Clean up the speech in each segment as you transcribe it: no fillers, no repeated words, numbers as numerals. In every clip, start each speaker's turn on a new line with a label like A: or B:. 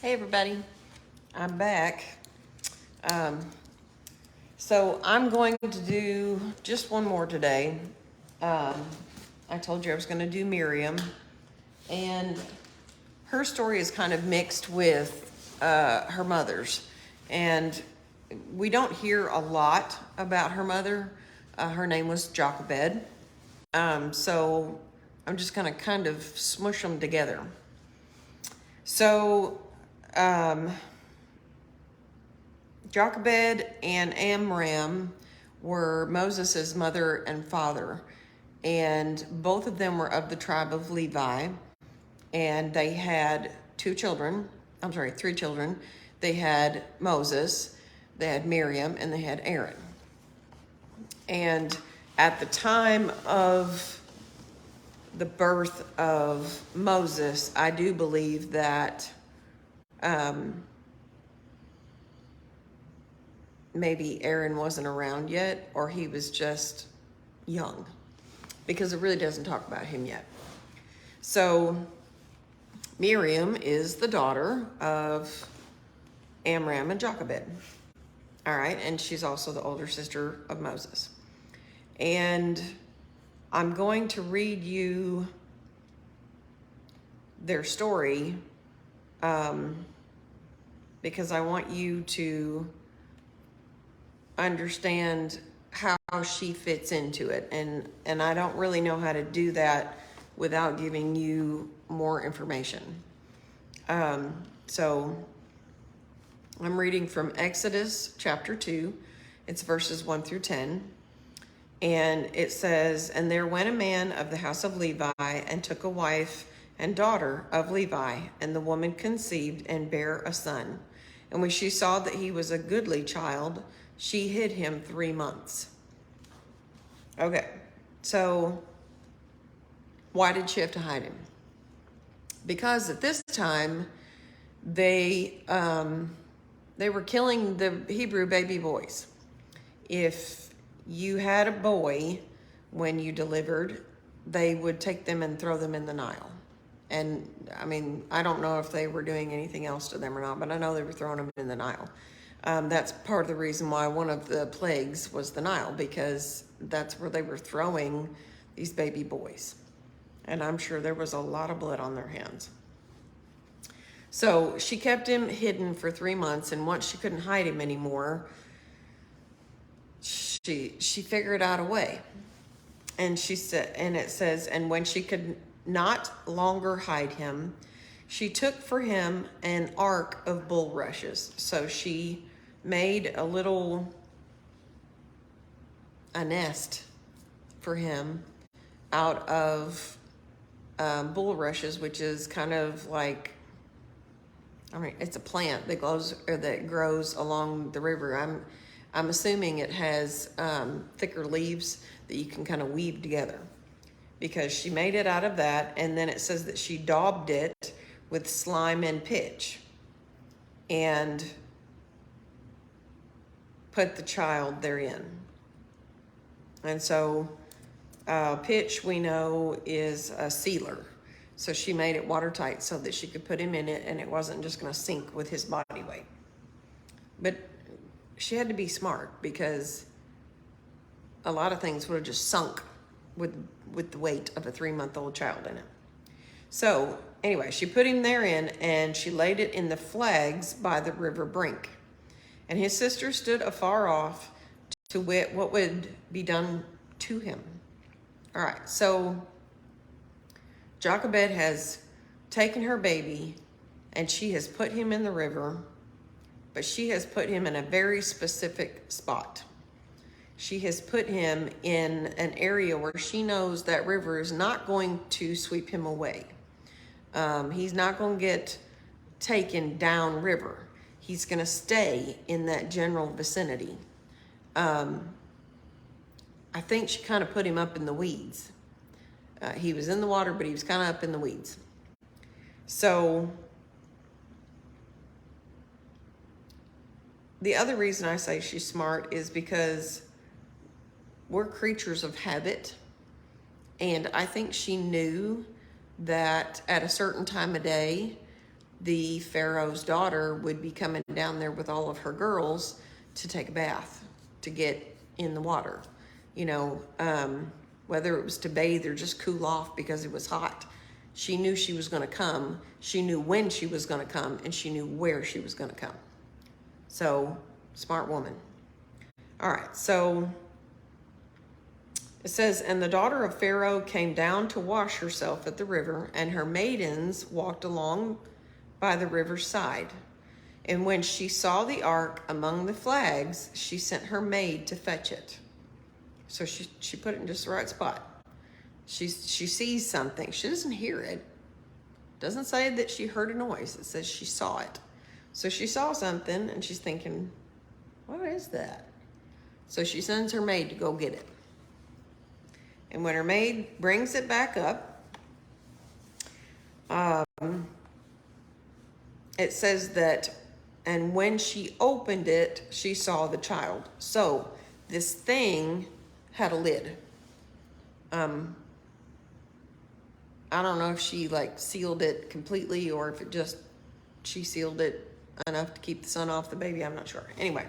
A: Hey everybody, I'm back. Um, so I'm going to do just one more today. Um, I told you I was going to do Miriam, and her story is kind of mixed with her mother's, and we don't hear a lot about her mother. Her name was Jochabed. So I'm just going to kind of smush them together. So Jochebed and Amram were Moses' mother and father, and both of them were of the tribe of Levi, and they had three children. They had Moses, they had Miriam, and they had Aaron. And at the time of the birth of Moses, I do believe that maybe Aaron wasn't around yet, or he was just young, because it really doesn't talk about him yet. So Miriam is the daughter of Amram and Jochebed. All right, and she's also the older sister of Moses. And I'm going to read you their story because I want you to understand how she fits into it, and I don't really know how to do that without giving you more information. So I'm reading from Exodus chapter 2. It's verses 1 through 10. And it says, "And there went a man of the house of Levi and took a wife and daughter of Levi, and the woman conceived and bare a son. And when she saw that he was a goodly child, she hid him 3 months." Okay, so why did she have to hide him? Because at this time, they were killing the Hebrew baby boys. If you had a boy when you delivered, they would take them and throw them in the Nile. And I mean, I don't know if they were doing anything else to them or not, but I know they were throwing them in the Nile. That's part of the reason why one of the plagues was the Nile, because that's where they were throwing these baby boys. And I'm sure there was a lot of blood on their hands. So she kept him hidden for 3 months, and once she couldn't hide him anymore, she figured out a way. And she said, and it says, "And when she could not longer hide him, she took for him an ark of bulrushes." So she made a nest for him out of bulrushes, which is kind of like, I mean, it's a plant that grows along the river. I'm assuming it has thicker leaves that you can kind of weave together, because she made it out of that. And then it says that she daubed it with slime and pitch and put the child therein. And so pitch, we know, is a sealer. So she made it watertight so that she could put him in it and it wasn't just going to sink with his body weight. But she had to be smart, because a lot of things would have just sunk with the weight of a 3-month-old child in it. So anyway, she put him therein, and she laid it in the flags by the river brink. And his sister stood afar off to wit what would be done to him. All right, so Jochebed has taken her baby and she has put him in the river, but she has put him in a very specific spot. She has put him in an area where she knows that river is not going to sweep him away. He's not going to get taken down river. He's going to stay in that general vicinity. I think she kind of put him up in the weeds. He was in the water, but he was kind of up in the weeds. So the other reason I say she's smart is because we're creatures of habit. And I think she knew that at a certain time of day, the Pharaoh's daughter would be coming down there with all of her girls to take a bath, to get in the water, whether it was to bathe or just cool off because it was hot. She knew she was going to come. She knew when she was going to come, and she knew where she was going to come. So, smart woman. All right, so it says, and the daughter of Pharaoh came down to wash herself at the river, and her maidens walked along by the river's side. And when she saw the ark among the flags, she sent her maid to fetch it. So she put it in just the right spot. She sees something. She doesn't hear it. Doesn't say that she heard a noise. It says she saw it. So she saw something, and she's thinking, what is that? So she sends her maid to go get it. And when her maid brings it back up, it says that, and when she opened it, she saw the child. So this thing had a lid. I don't know if she sealed it completely or if she sealed it enough to keep the sun off the baby. I'm not sure. Anyway,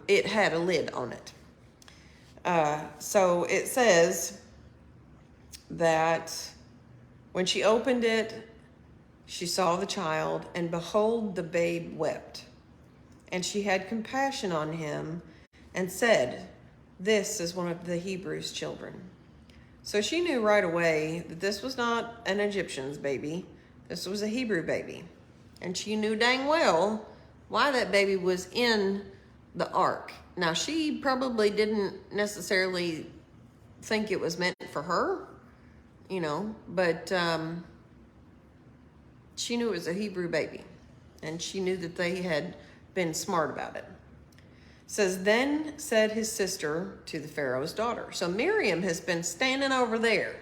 A: it had a lid on it. So it says that when she opened it, she saw the child, and behold, the babe wept. And she had compassion on him and said, this is one of the Hebrews' children. So she knew right away that this was not an Egyptian's baby. This was a Hebrew baby. And she knew dang well why that baby was in the ark. Now, she probably didn't necessarily think it was meant for her, but she knew it was a Hebrew baby. And she knew that they had been smart about it. It says, then said his sister to the Pharaoh's daughter. So Miriam has been standing over there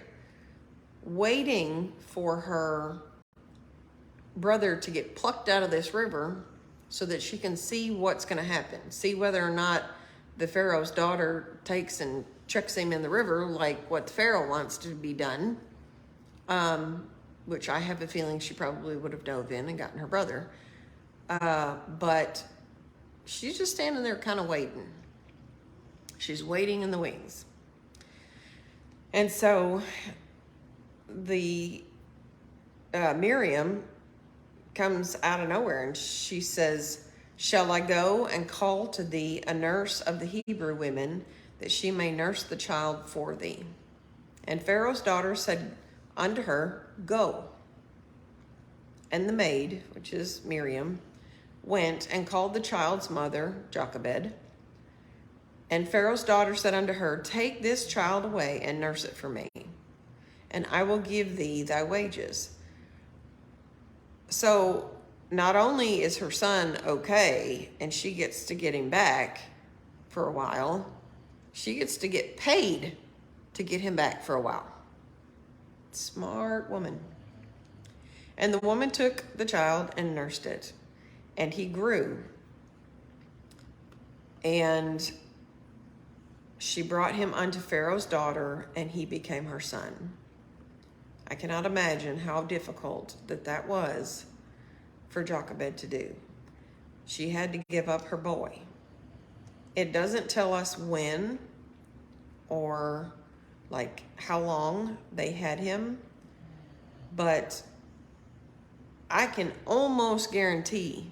A: waiting for her brother to get plucked out of this river so that she can see what's going to happen. See whether or not the Pharaoh's daughter takes and chucks him in the river like what the Pharaoh wants to be done, which I have a feeling she probably would have dove in and gotten her brother. But she's just standing there kind of waiting. She's waiting in the wings. And so the Miriam comes out of nowhere and she says, shall I go and call to thee a nurse of the Hebrew women, that she may nurse the child for thee? And Pharaoh's daughter said unto her, go. And the maid, which is Miriam, went and called the child's mother, Jochabed. And Pharaoh's daughter said unto her, take this child away and nurse it for me, and I will give thee thy wages. So not only is her son okay, and she gets to get him back for a while, she gets to get paid to get him back for a while. Smart woman. And the woman took the child and nursed it, and he grew. And she brought him unto Pharaoh's daughter, and he became her son. I cannot imagine how difficult that was for Jochebed to do. She had to give up her boy. It doesn't tell us when or how long they had him, but I can almost guarantee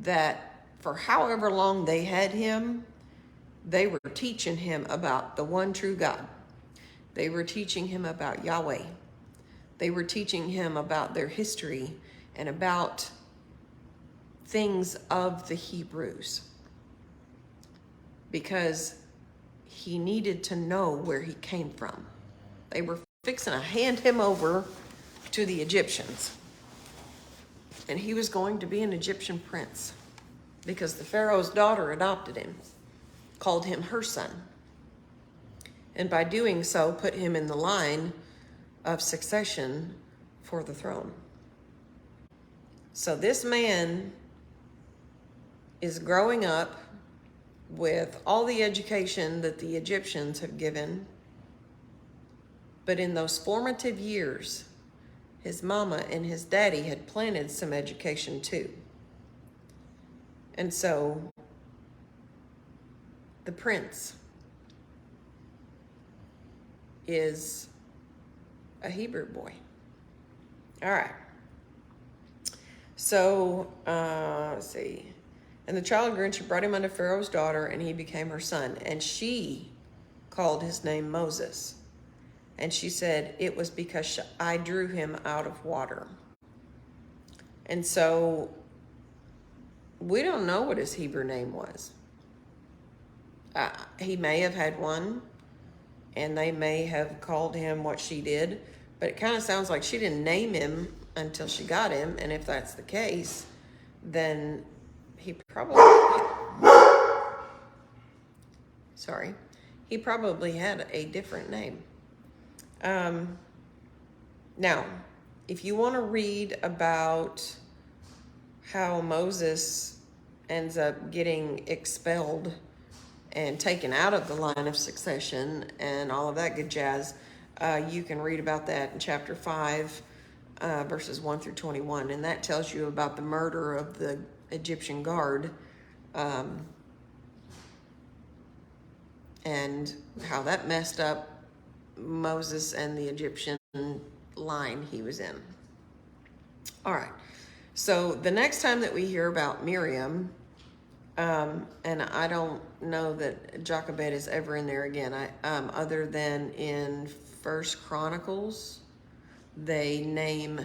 A: that for however long they had him, they were teaching him about the one true God. They were teaching him about Yahweh. They were teaching him about their history and about things of the Hebrews, because he needed to know where he came from. They were fixing to hand him over to the Egyptians, and he was going to be an Egyptian prince because the Pharaoh's daughter adopted him, called him her son, and by doing so put him in the line of succession for the throne. So this man is growing up with all the education that the Egyptians have given, but in those formative years, his mama and his daddy had planted some education too. And so the prince is a Hebrew boy. All right. So, let's see. And the child grew, and she brought him unto Pharaoh's daughter, and he became her son. And she called his name Moses. And she said, it was because I drew him out of water. And so we don't know what his Hebrew name was. He may have had one, and they may have called him what she did, but it kind of sounds like she didn't name him until she got him. And if that's the case, then he probably had a different name. Now, if you want to read about how Moses ends up getting expelled and taken out of the line of succession and all of that good jazz, you can read about that in chapter 5, verses 1 through 21. And that tells you about the murder of the Egyptian guard, and how that messed up Moses and the Egyptian line he was in. All right. So the next time that we hear about Miriam, and I don't know that Jochabed is ever in there again, other than in First Chronicles, they name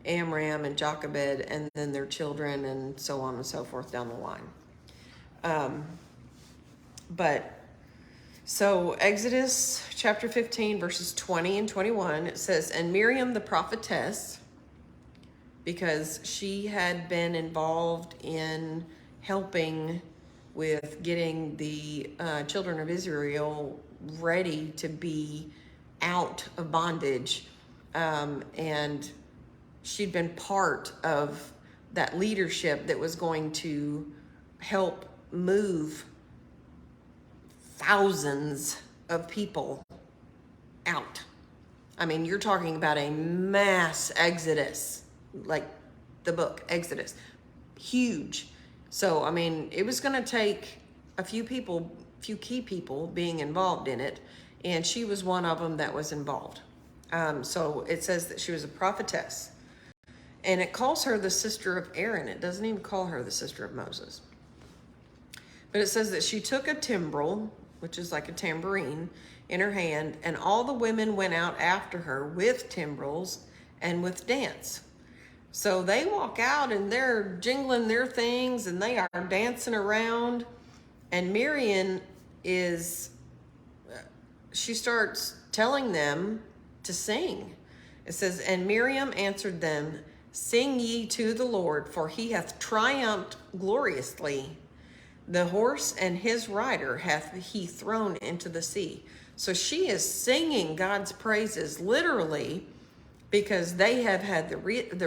A: Miriam and Jochabed and then their children and so on and so forth down the line. So Exodus chapter 15, verses 20 and 21, it says, and Miriam the prophetess, because she had been involved in helping with getting the children of Israel ready to be out of bondage, and she'd been part of that leadership that was going to help move thousands of people out. I mean, you're talking about a mass exodus, like the book Exodus, huge. So, I mean, it was going to take a few key people being involved in it, and she was one of them that was involved. So it says that she was a prophetess, and it calls her the sister of Aaron. It doesn't even call her the sister of Moses. But it says that she took a timbrel, which is like a tambourine, in her hand, and all the women went out after her with timbrels and with dance. So they walk out and they're jingling their things and they are dancing around. And Miriam she starts telling them to sing. It says, and Miriam answered them, sing ye to the Lord, for he hath triumphed gloriously. The horse and his rider hath he thrown into the sea. So she is singing God's praises literally, because they have had the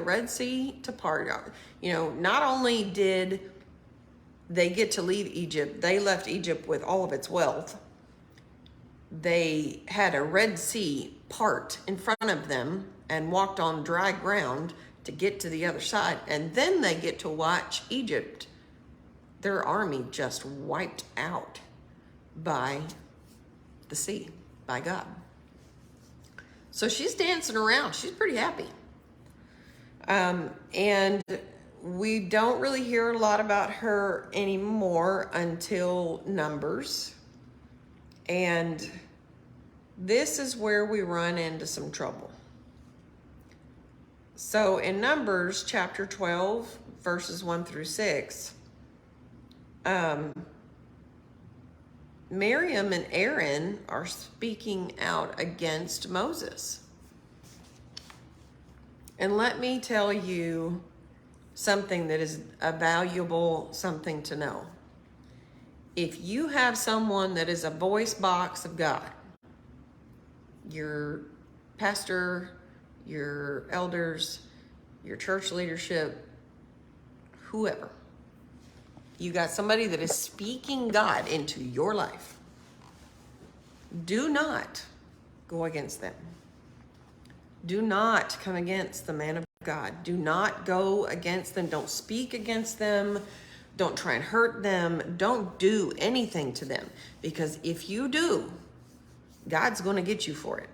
A: Red Sea to part. You know, not only did they get to leave Egypt, they left Egypt with all of its wealth. They had a Red Sea part in front of them and walked on dry ground to get to the other side. And then they get to watch Egypt, their army, just wiped out by the sea, by God. So she's dancing around. She's pretty happy. And we don't really hear a lot about her anymore until Numbers. And this is where we run into some trouble. So in Numbers chapter 12, verses 1 through 6, Miriam and Aaron are speaking out against Moses. And let me tell you something that is a valuable something to know. If you have someone that is a voice box of God, your pastor, your elders, your church leadership, whoever, you got somebody that is speaking God into your life, do not go against them. Do not come against the man of God. Do not go against them. Don't speak against them. Don't try and hurt them. Don't do anything to them. Because if you do, God's going to get you for it.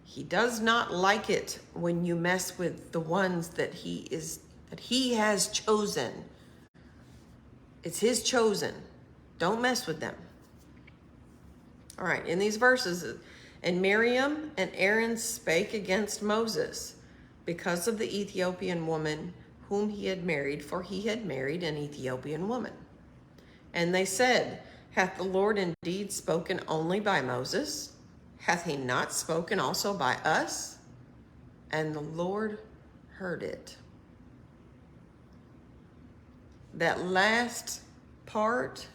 A: He does not like it when you mess with the ones that he has chosen. It's his chosen. Don't mess with them. All right, in these verses, and Miriam and Aaron spake against Moses because of the Ethiopian woman whom he had married, for he had married an Ethiopian woman. And they said, hath the Lord indeed spoken only by Moses? Hath he not spoken also by us? And the Lord heard it. That last part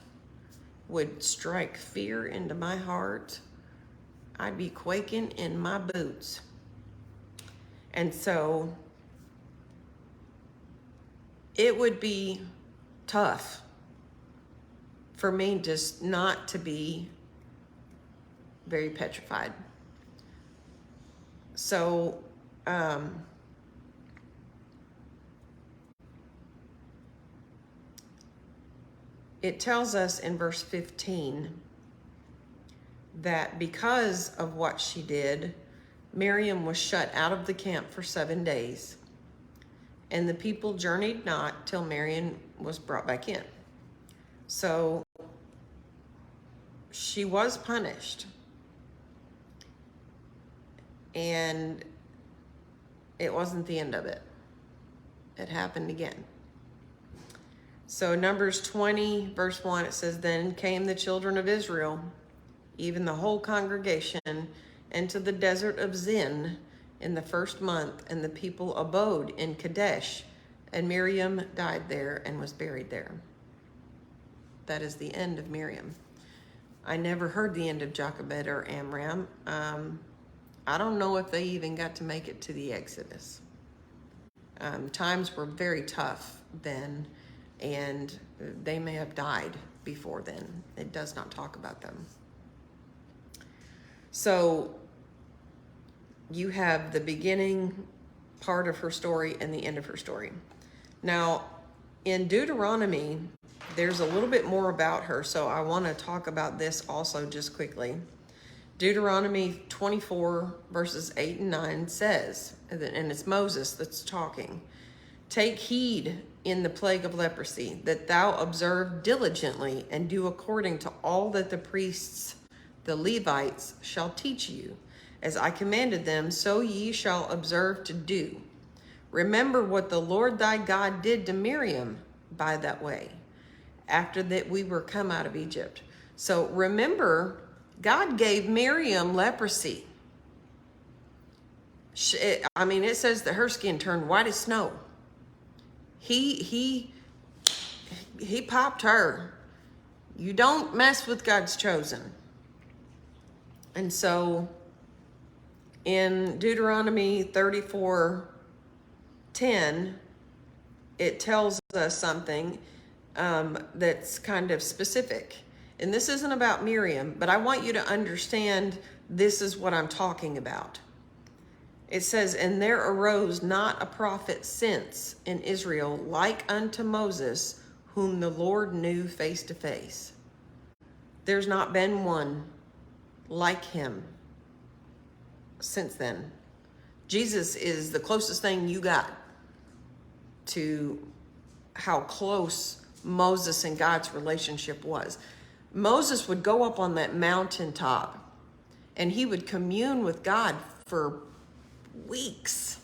A: would strike fear into my heart. I'd be quaking in my boots. And so it would be tough for me just not to be very petrified. So, it tells us in verse 15 that because of what she did, Miriam was shut out of the camp for 7 days, and the people journeyed not till Miriam was brought back in. So she was punished, and it wasn't the end of it. It happened again. So Numbers 20, verse 1, it says, Then came the children of Israel, even the whole congregation, into the desert of Zin in the first month, and the people abode in Kadesh, and Miriam died there and was buried there. That is the end of Miriam. I never heard the end of Jochabed or Amram. I don't know if they even got to make it to the Exodus. Times were very tough then, and they may have died before then. It does not talk about them. So you have the beginning part of her story and the end of her story. Now, in Deuteronomy, there's a little bit more about her, so I want to talk about this also just quickly. Deuteronomy 24, verses 8 and 9 says, and it's Moses that's talking, Take heed in the plague of leprosy, that thou observe diligently and do according to all that the priests, the Levites, shall teach you. As I commanded them, so ye shall observe to do. Remember what the Lord thy God did to Miriam by that way, after that we were come out of Egypt. So remember, God gave Miriam leprosy. It says that her skin turned white as snow. He popped her. You don't mess with God's chosen. And so in Deuteronomy 34:10, it tells us something that's kind of specific. And this isn't about Miriam, but I want you to understand this is what I'm talking about. It says, And there arose not a prophet since in Israel like unto Moses, whom the Lord knew face to face. There's not been one like him since then. Jesus is the closest thing you got to how close Moses and God's relationship was. Moses would go up on that mountaintop and he would commune with God for weeks.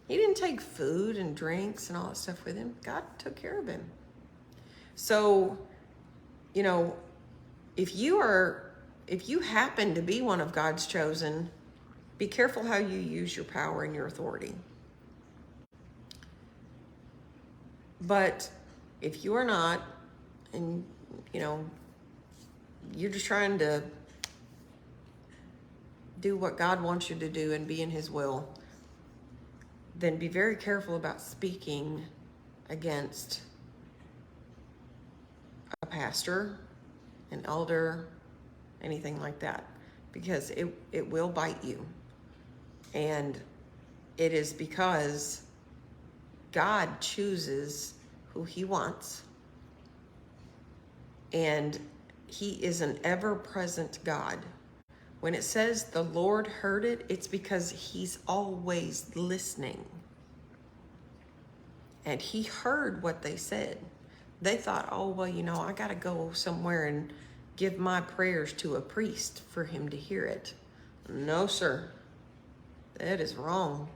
A: He didn't take food and drinks and all that stuff with him. God took care of him. So, if you happen to be one of God's chosen, be careful how you use your power and your authority. But if you are not, and you're just trying to do what God wants you to do and be in his will, then be very careful about speaking against a pastor, an elder, anything like that, because it will bite you. And it is because God chooses who he wants. And he is an ever-present God. When it says the Lord heard it, it's because he's always listening. And he heard what they said. They thought, oh, well, I got to go somewhere and give my prayers to a priest for him to hear it. No, sir. That is wrong.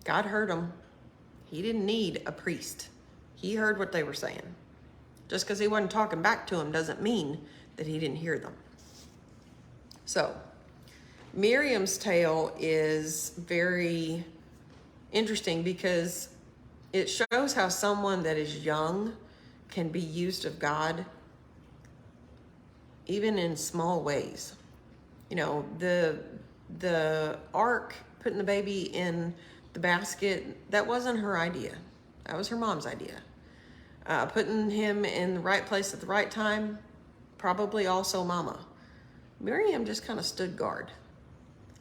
A: God heard them. He didn't need a priest. He heard what they were saying. Just because he wasn't talking back to him doesn't mean that he didn't hear them. So, Miriam's tale is very interesting because it shows how someone that is young can be used of God, even in small ways. The ark, putting the baby in the basket, that wasn't her idea. That was her mom's idea. Putting him in the right place at the right time, probably also mama. Miriam just kind of stood guard.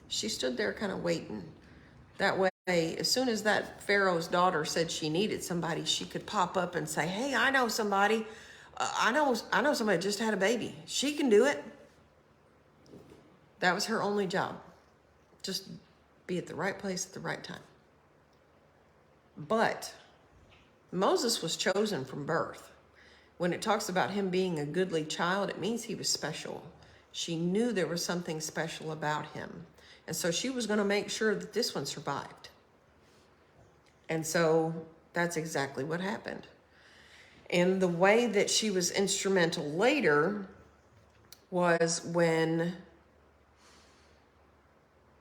A: She stood there kind of waiting. That way, as soon as that Pharaoh's daughter said she needed somebody, she could pop up and say, hey, I know somebody. I know somebody just had a baby. She can do it. That was her only job. Just be at the right place at the right time. But Moses was chosen from birth. When it talks about him being a goodly child, it means he was special. She knew there was something special about him. And so she was going to make sure that this one survived. And so that's exactly what happened. And the way that she was instrumental later was when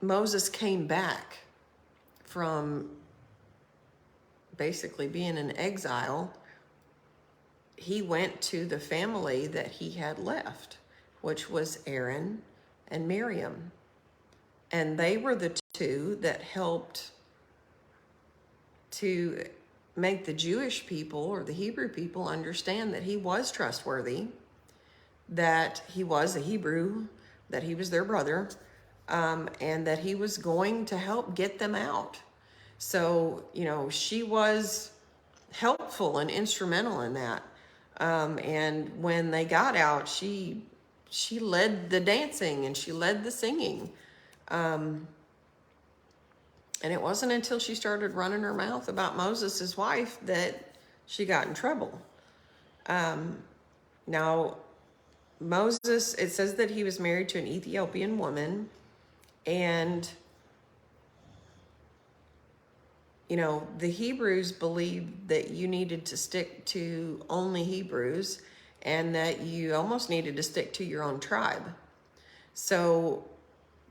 A: Moses came back from basically being in exile. He went to the family that he had left, which was Aaron and Miriam. And they were the two that helped to make the Jewish people or the Hebrew people understand that he was trustworthy, that he was a Hebrew, that he was their brother, and that he was going to help get them out. So, she was helpful and instrumental in that. And when they got out, she led the dancing and she led the singing. And it wasn't until she started running her mouth about Moses' wife that she got in trouble. Now, Moses, it says that he was married to an Ethiopian woman, and the Hebrews believed that you needed to stick to only Hebrews and that you almost needed to stick to your own tribe. So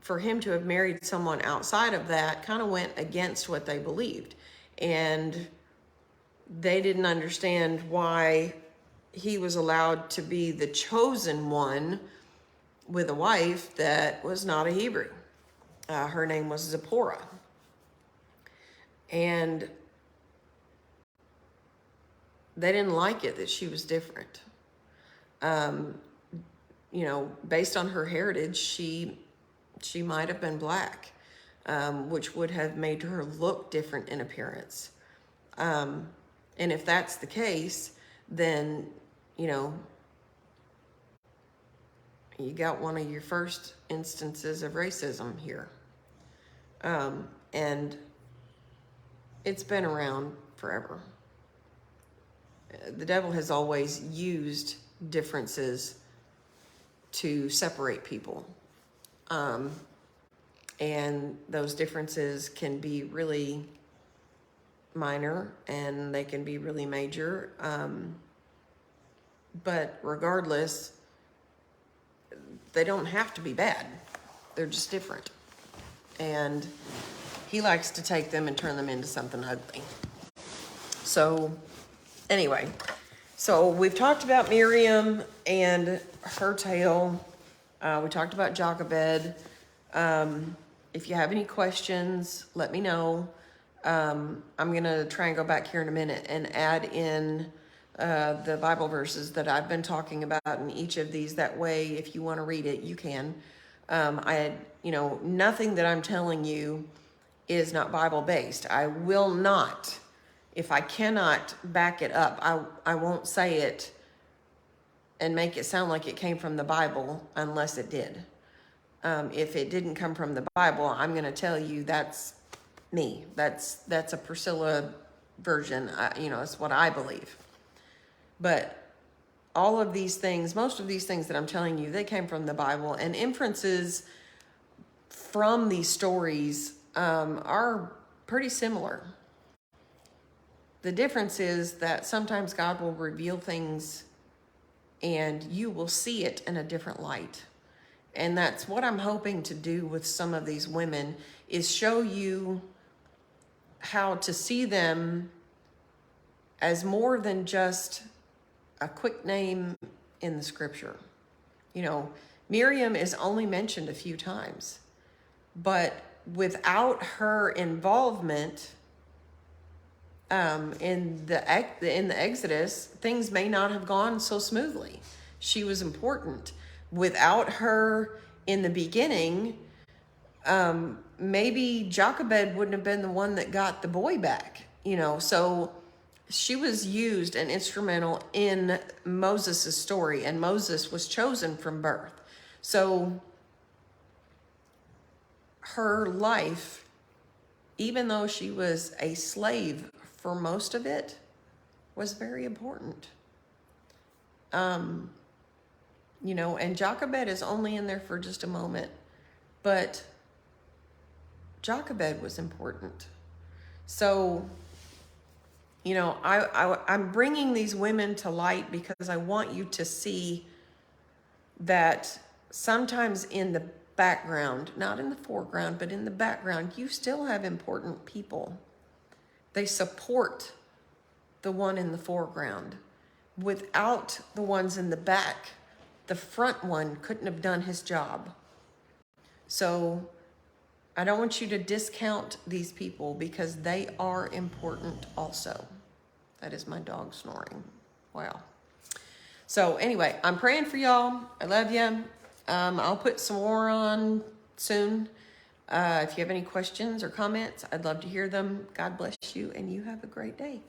A: for him to have married someone outside of that kind of went against what they believed. And they didn't understand why he was allowed to be the chosen one with a wife that was not a Hebrew. Her name was Zipporah. And they didn't like it that she was different. Based on her heritage, she might have been black, which would have made her look different in appearance. And if that's the case, then, you got one of your first instances of racism here. And it's been around forever. The devil has always used differences to separate people. And those differences can be really minor and they can be really major. But regardless, they don't have to be bad. They're just different. And he likes to take them and turn them into something ugly. So anyway, so we've talked about Miriam and her tale. We talked about Jochebed. If you have any questions, let me know. I'm going to try and go back here in a minute and add in the Bible verses that I've been talking about in each of these. That way, if you want to read it, you can. Nothing that I'm telling you is not Bible based. I will not, if I cannot back it up, I won't say it and make it sound like it came from the Bible unless it did. If it didn't come from the Bible, I'm going to tell you that's me. That's a Priscilla version. It's what I believe. But all of these things, most of these things that I'm telling you, they came from the Bible, and inferences from these stories are pretty similar. The difference is that sometimes God will reveal things and you will see it in a different light. And that's what I'm hoping to do with some of these women, is show you how to see them as more than just a quick name in the scripture. Miriam is only mentioned a few times, but without her involvement in the Exodus, things may not have gone so smoothly. She was important. Without her in the beginning, maybe Jochebed wouldn't have been the one that got the boy back. So she was used and instrumental in Moses' story, and Moses was chosen from birth. So her life, even though she was a slave for most of it, was very important. And Jochebed is only in there for just a moment, but Jochebed was important. So, I'm bringing these women to light because I want you to see that sometimes in the background, not in the foreground, but in the background, you still have important people. They support the one in the foreground. Without the ones in the back, the front one couldn't have done his job. So I don't want you to discount these people because they are important also. That is my dog snoring. Wow. So anyway, I'm praying for y'all. I love you. I'll put some more on soon. If you have any questions or comments, I'd love to hear them. God bless you, and you have a great day.